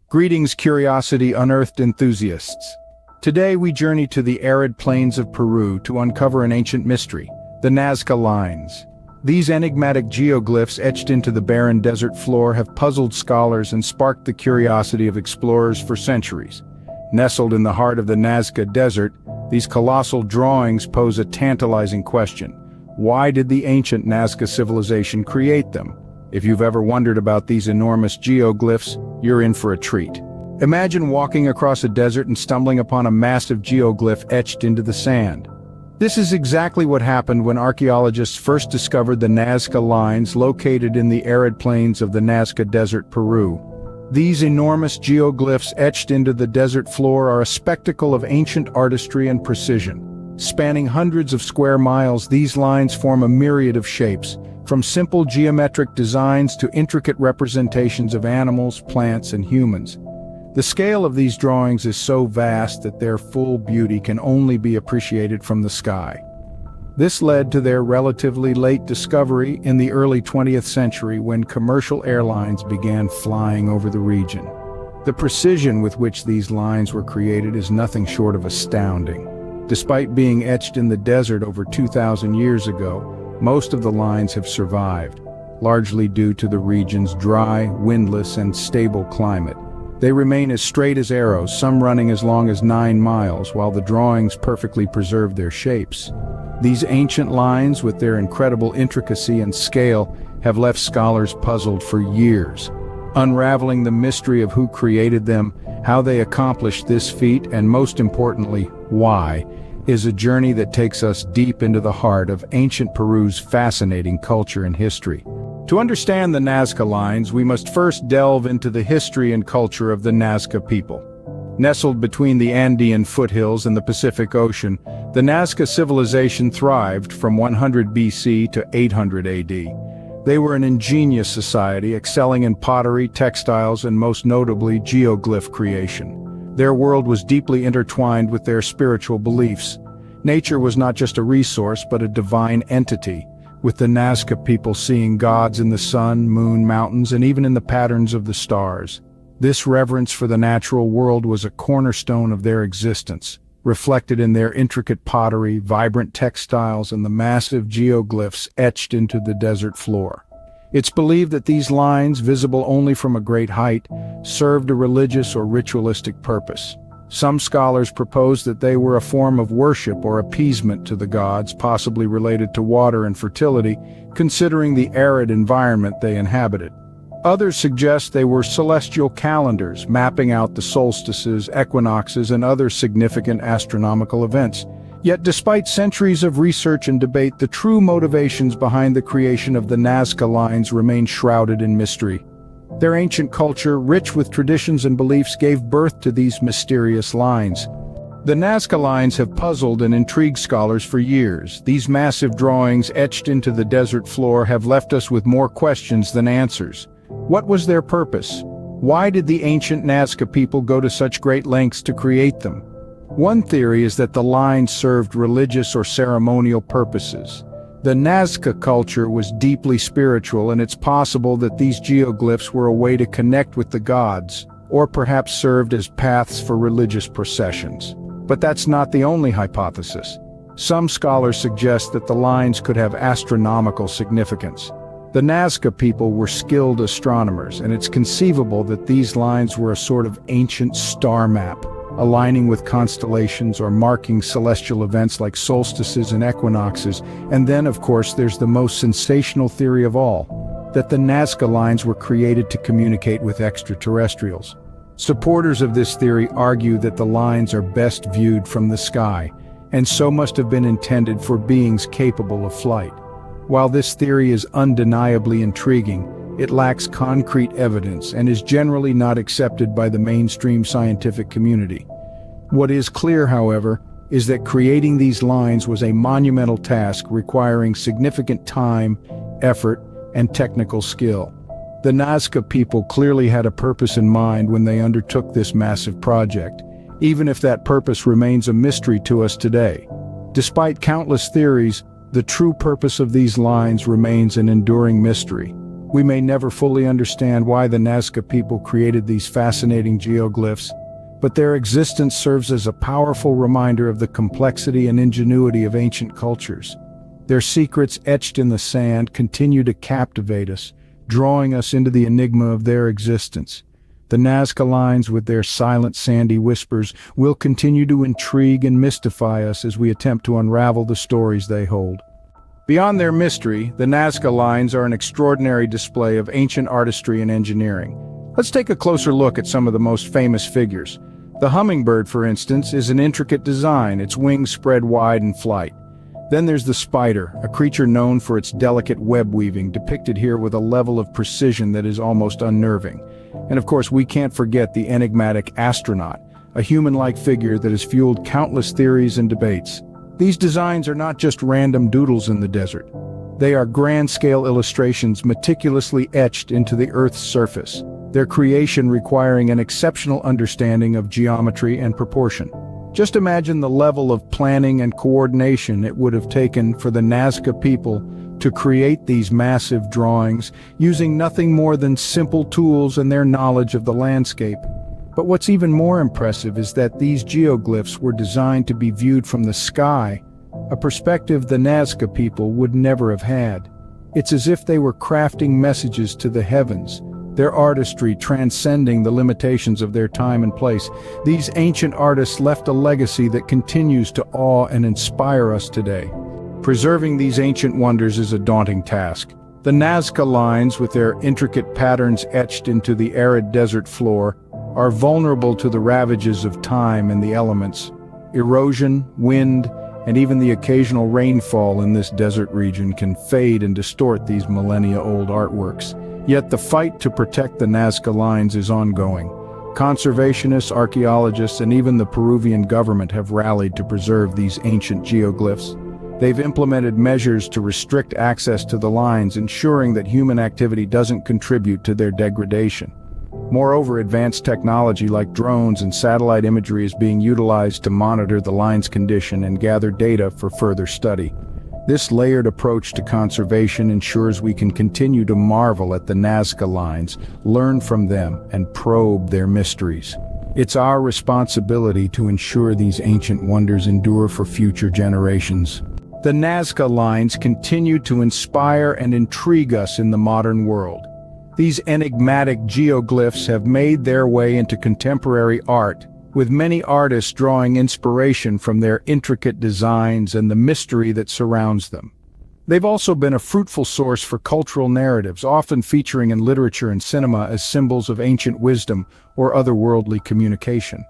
Greetings, Curiosity Unearthed enthusiasts. Today we journey to the arid plains of Peru to uncover an ancient mystery, the Nazca Lines. These enigmatic geoglyphs etched into the barren desert floor have puzzled scholars and sparked the curiosity of explorers for centuries. Nestled in the heart of the Nazca Desert, these colossal drawings pose a tantalizing question. Why did the ancient Nazca civilization create them? If you've ever wondered about these enormous geoglyphs, you're in for a treat. Imagine walking across a desert and stumbling upon a massive geoglyph etched into the sand. This is exactly what happened when archaeologists first discovered the Nazca Lines located in the arid plains of the Nazca Desert, Peru. These enormous geoglyphs etched into the desert floor are a spectacle of ancient artistry and precision. Spanning hundreds of square miles, these lines form a myriad of shapes, from simple geometric designs to intricate representations of animals, plants, and humans. The scale of these drawings is so vast that their full beauty can only be appreciated from the sky. This led to their relatively late discovery in the early 20th century when commercial airlines began flying over the region. The precision with which these lines were created is nothing short of astounding. Despite being etched in the desert over 2,000 years ago, most of the lines have survived, largely due to the region's dry, windless, and stable climate. They remain as straight as arrows, some running as long as 9 miles, while the drawings perfectly preserve their shapes. These ancient lines, with their incredible intricacy and scale, have left scholars puzzled for years. Unraveling the mystery of who created them, how they accomplished this feat, and most importantly, why, is a journey that takes us deep into the heart of ancient Peru's fascinating culture and history. To understand the Nazca Lines, we must first delve into the history and culture of the Nazca people. Nestled between the Andean foothills and the Pacific Ocean, the Nazca civilization thrived from 100 BC to 800 AD. They were an ingenious society, excelling in pottery, textiles, and most notably, geoglyph creation. Their world was deeply intertwined with their spiritual beliefs. Nature was not just a resource, but a divine entity, with the Nazca people seeing gods in the sun, moon, mountains, and even in the patterns of the stars. This reverence for the natural world was a cornerstone of their existence, reflected in their intricate pottery, vibrant textiles, and the massive geoglyphs etched into the desert floor. It's believed that these lines, visible only from a great height, served a religious or ritualistic purpose. Some scholars propose that they were a form of worship or appeasement to the gods, possibly related to water and fertility, considering the arid environment they inhabited. Others suggest they were celestial calendars, mapping out the solstices, equinoxes, and other significant astronomical events. Yet despite centuries of research and debate, the true motivations behind the creation of the Nazca Lines remain shrouded in mystery. Their ancient culture, rich with traditions and beliefs, gave birth to these mysterious lines. The Nazca Lines have puzzled and intrigued scholars for years. These massive drawings etched into the desert floor have left us with more questions than answers. What was their purpose? Why did the ancient Nazca people go to such great lengths to create them? One theory is that the lines served religious or ceremonial purposes. The Nazca culture was deeply spiritual, and it's possible that these geoglyphs were a way to connect with the gods, or perhaps served as paths for religious processions. But that's not the only hypothesis. Some scholars suggest that the lines could have astronomical significance. The Nazca people were skilled astronomers, and it's conceivable that these lines were a sort of ancient star map, aligning with constellations or marking celestial events like solstices and equinoxes. And then, of course, there's the most sensational theory of all, that the Nazca Lines were created to communicate with extraterrestrials. Supporters of this theory argue that the lines are best viewed from the sky, and so must have been intended for beings capable of flight. While this theory is undeniably intriguing, it lacks concrete evidence and is generally not accepted by the mainstream scientific community. What is clear, however, is that creating these lines was a monumental task requiring significant time, effort, and technical skill. The Nazca people clearly had a purpose in mind when they undertook this massive project, even if that purpose remains a mystery to us today. Despite countless theories, the true purpose of these lines remains an enduring mystery. We may never fully understand why the Nazca people created these fascinating geoglyphs, but their existence serves as a powerful reminder of the complexity and ingenuity of ancient cultures. Their secrets etched in the sand continue to captivate us, drawing us into the enigma of their existence. The Nazca Lines, with their silent sandy whispers, will continue to intrigue and mystify us as we attempt to unravel the stories they hold. Beyond their mystery, the Nazca Lines are an extraordinary display of ancient artistry and engineering. Let's take a closer look at some of the most famous figures. The hummingbird, for instance, is an intricate design, its wings spread wide in flight. Then there's the spider, a creature known for its delicate web weaving, depicted here with a level of precision that is almost unnerving. And of course, we can't forget the enigmatic astronaut, a human-like figure that has fueled countless theories and debates. These designs are not just random doodles in the desert. They are grand-scale illustrations meticulously etched into the Earth's surface, their creation requiring an exceptional understanding of geometry and proportion. Just imagine the level of planning and coordination it would have taken for the Nazca people to create these massive drawings using nothing more than simple tools and their knowledge of the landscape. But what's even more impressive is that these geoglyphs were designed to be viewed from the sky, a perspective the Nazca people would never have had. It's as if they were crafting messages to the heavens, their artistry transcending the limitations of their time and place. These ancient artists left a legacy that continues to awe and inspire us today. Preserving these ancient wonders is a daunting task. The Nazca Lines, with their intricate patterns etched into the arid desert floor, are vulnerable to the ravages of time and the elements. Erosion, wind, and even the occasional rainfall in this desert region can fade and distort these millennia-old artworks. Yet the fight to protect the Nazca Lines is ongoing. Conservationists, archaeologists, and even the Peruvian government have rallied to preserve these ancient geoglyphs. They've implemented measures to restrict access to the lines, ensuring that human activity doesn't contribute to their degradation. Moreover, advanced technology like drones and satellite imagery is being utilized to monitor the line's condition and gather data for further study. This layered approach to conservation ensures we can continue to marvel at the Nazca Lines, learn from them, and probe their mysteries. It's our responsibility to ensure these ancient wonders endure for future generations. The Nazca Lines continue to inspire and intrigue us in the modern world. These enigmatic geoglyphs have made their way into contemporary art, with many artists drawing inspiration from their intricate designs and the mystery that surrounds them. They've also been a fruitful source for cultural narratives, often featuring in literature and cinema as symbols of ancient wisdom or otherworldly communication.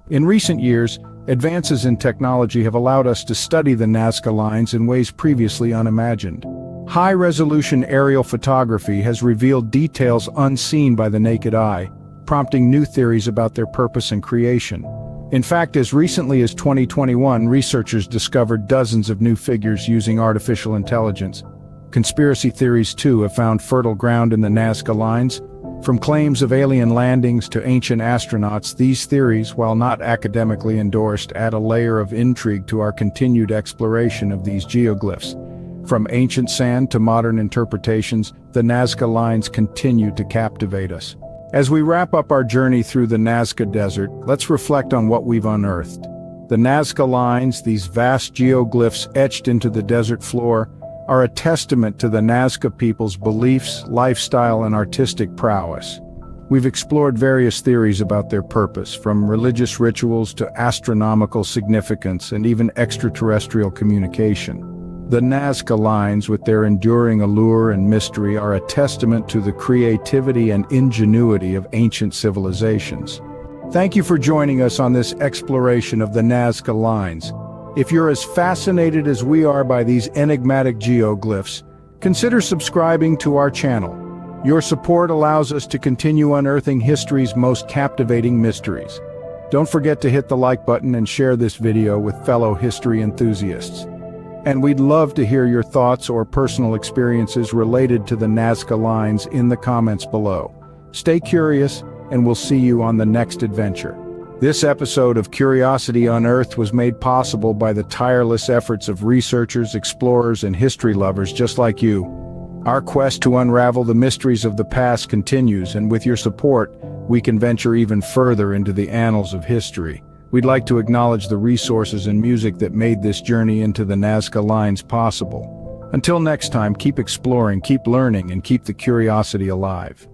In recent years, advances in technology have allowed us to study the Nazca Lines in ways previously unimagined. High-resolution aerial photography has revealed details unseen by the naked eye, prompting new theories about their purpose and creation. In fact, as recently as 2021, researchers discovered dozens of new figures using artificial intelligence. Conspiracy theories, too, have found fertile ground in the Nazca Lines. From claims of alien landings to ancient astronauts, these theories, while not academically endorsed, add a layer of intrigue to our continued exploration of these geoglyphs. From ancient sand to modern interpretations, the Nazca Lines continue to captivate us. As we wrap up our journey through the Nazca Desert, let's reflect on what we've unearthed. The Nazca Lines, these vast geoglyphs etched into the desert floor, are a testament to the Nazca people's beliefs, lifestyle, and artistic prowess. We've explored various theories about their purpose, from religious rituals to astronomical significance and even extraterrestrial communication. The Nazca Lines, with their enduring allure and mystery, are a testament to the creativity and ingenuity of ancient civilizations. Thank you for joining us on this exploration of the Nazca Lines. If you're as fascinated as we are by these enigmatic geoglyphs, consider subscribing to our channel. Your support allows us to continue unearthing history's most captivating mysteries. Don't forget to hit the like button and share this video with fellow history enthusiasts. And we'd love to hear your thoughts or personal experiences related to the Nazca Lines in the comments below. Stay curious, and we'll see you on the next adventure. This episode of Curiosity Unearthed was made possible by the tireless efforts of researchers, explorers, and history lovers just like you. Our quest to unravel the mysteries of the past continues, and with your support, we can venture even further into the annals of history. We'd like to acknowledge the resources and music that made this journey into the Nazca Lines possible. Until next time, keep exploring, keep learning, and keep the curiosity alive.